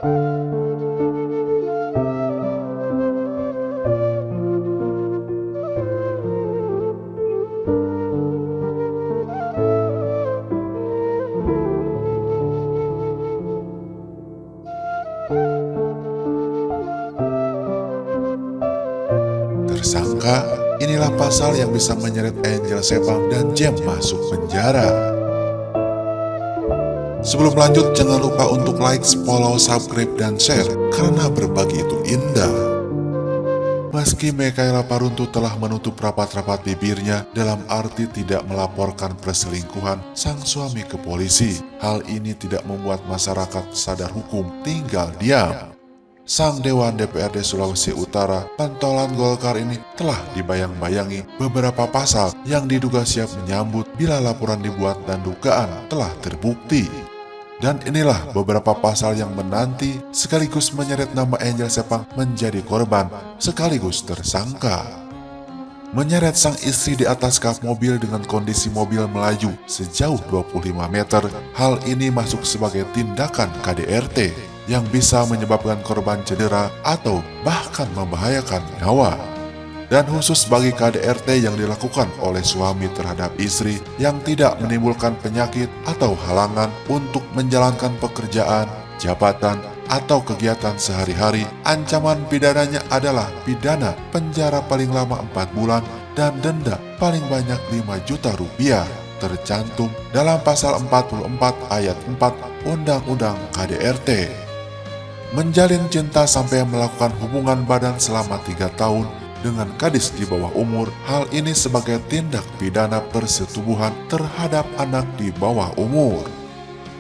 Tersangka, inilah pasal yang bisa menyeret Angel Sepang dan Jem masuk penjara. Sebelum lanjut, jangan lupa untuk like, follow, subscribe, dan share, karena berbagi itu indah. Meski Mekaela Paruntu telah menutup rapat-rapat bibirnya dalam arti tidak melaporkan perselingkuhan sang suami ke polisi, hal ini tidak membuat masyarakat sadar hukum tinggal diam. Sang Dewan DPRD Sulawesi Utara, pentolan Golkar ini telah dibayang-bayangi beberapa pasal yang diduga siap menyambut bila laporan dibuat dan dugaan telah terbukti. Dan inilah beberapa pasal yang menanti sekaligus menyeret nama Angel Sepang menjadi korban sekaligus tersangka. Menyeret sang istri di atas kap mobil dengan kondisi mobil melaju sejauh 25 meter, hal ini masuk sebagai tindakan KDRT yang bisa menyebabkan korban cedera atau bahkan membahayakan nyawa. Dan khusus bagi KDRT yang dilakukan oleh suami terhadap istri yang tidak menimbulkan penyakit atau halangan untuk menjalankan pekerjaan, jabatan, atau kegiatan sehari-hari, ancaman pidananya adalah pidana penjara paling lama 4 bulan dan denda paling banyak 5 juta rupiah, tercantum dalam pasal 44 ayat 4 Undang-Undang KDRT. Menjalin cinta sampai melakukan hubungan badan selama 3 tahun dengan gadis di bawah umur, hal ini sebagai tindak pidana persetubuhan terhadap anak di bawah umur.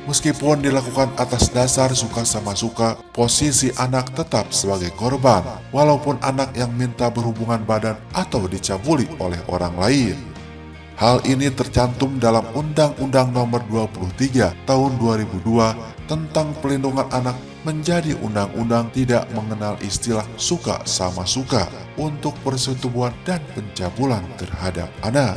Meskipun dilakukan atas dasar suka sama suka, posisi anak tetap sebagai korban, walaupun anak yang minta berhubungan badan atau dicabuli oleh orang lain. Hal ini tercantum dalam Undang-Undang Nomor 23 Tahun 2002 tentang Pelindungan Anak menjadi undang-undang tidak mengenal istilah suka sama suka untuk persetubuhan dan pencabulan terhadap anak.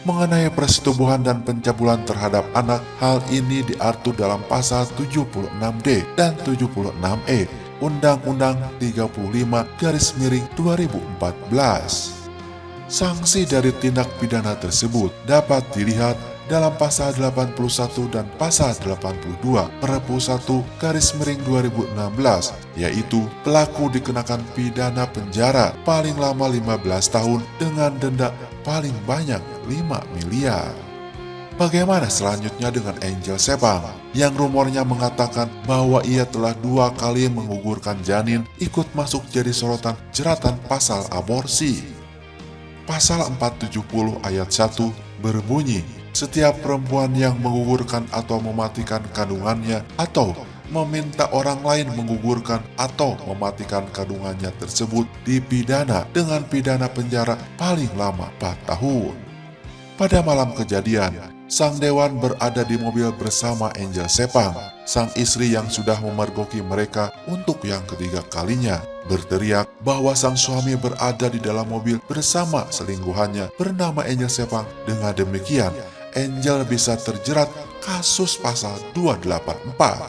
Mengenai persetubuhan dan pencabulan terhadap anak, hal ini diatur dalam pasal 76D dan 76E Undang-Undang 35/2014. Sanksi dari tindak pidana tersebut dapat dilihat dalam pasal 81 dan pasal 82 Perpu 1/2016, yaitu pelaku dikenakan pidana penjara paling lama 15 tahun dengan denda paling banyak 5 miliar. Bagaimana selanjutnya dengan Angel Sepang yang rumornya mengatakan bahwa ia telah 2 kali menggugurkan janin ikut masuk jadi sorotan jeratan pasal aborsi? Pasal 470 ayat 1 berbunyi, setiap perempuan yang menggugurkan atau mematikan kandungannya atau meminta orang lain menggugurkan atau mematikan kandungannya tersebut dipidana dengan pidana penjara paling lama 4 tahun. Pada malam kejadian, sang dewan berada di mobil bersama Angel Sepang, sang istri yang sudah memergoki mereka untuk yang ketiga kalinya, berteriak bahwa sang suami berada di dalam mobil bersama selingkuhannya bernama Angel Sepang. Dengan demikian, Angel bisa terjerat kasus pasal 284.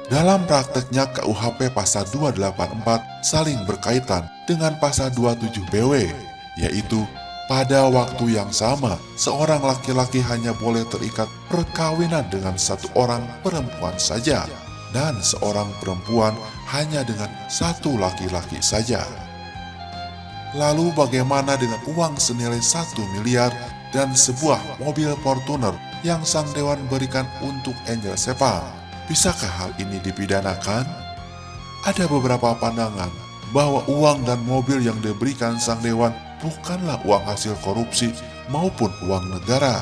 Dalam prakteknya KUHP pasal 284 saling berkaitan dengan pasal 27 BW, yaitu pada waktu yang sama, seorang laki-laki hanya boleh terikat perkawinan dengan satu orang perempuan saja, dan seorang perempuan hanya dengan satu laki-laki saja. Lalu bagaimana dengan uang senilai 1 miliar dan sebuah mobil Fortuner yang sang dewan berikan untuk Angel Sepang? Bisakah hal ini dipidanakan? Ada beberapa pandangan bahwa uang dan mobil yang diberikan sang dewan bukanlah uang hasil korupsi maupun uang negara.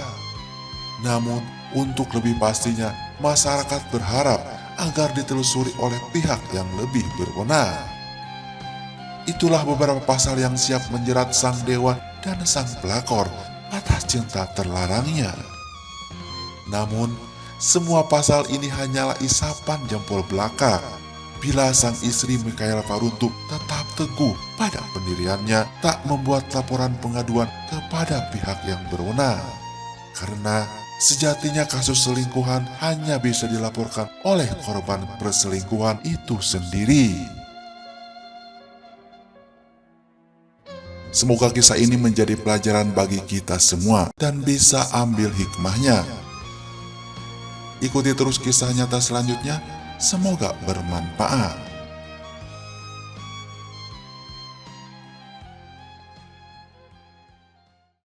Namun, untuk lebih pastinya, masyarakat berharap agar ditelusuri oleh pihak yang lebih berwenang. Itulah beberapa pasal yang siap menjerat sang dewan dan sang pelakor atas cinta terlarangnya. Namun, semua pasal ini hanyalah isapan jempol belaka bila sang istri Mekaela Paruntu tetap teguh pada pendiriannya tak membuat laporan pengaduan kepada pihak yang berwenang. Karena Sejatinya kasus selingkuhan hanya bisa dilaporkan oleh korban perselingkuhan itu sendiri. Semoga kisah ini menjadi pelajaran bagi kita semua dan bisa ambil hikmahnya. Ikuti terus kisah nyata selanjutnya, semoga bermanfaat.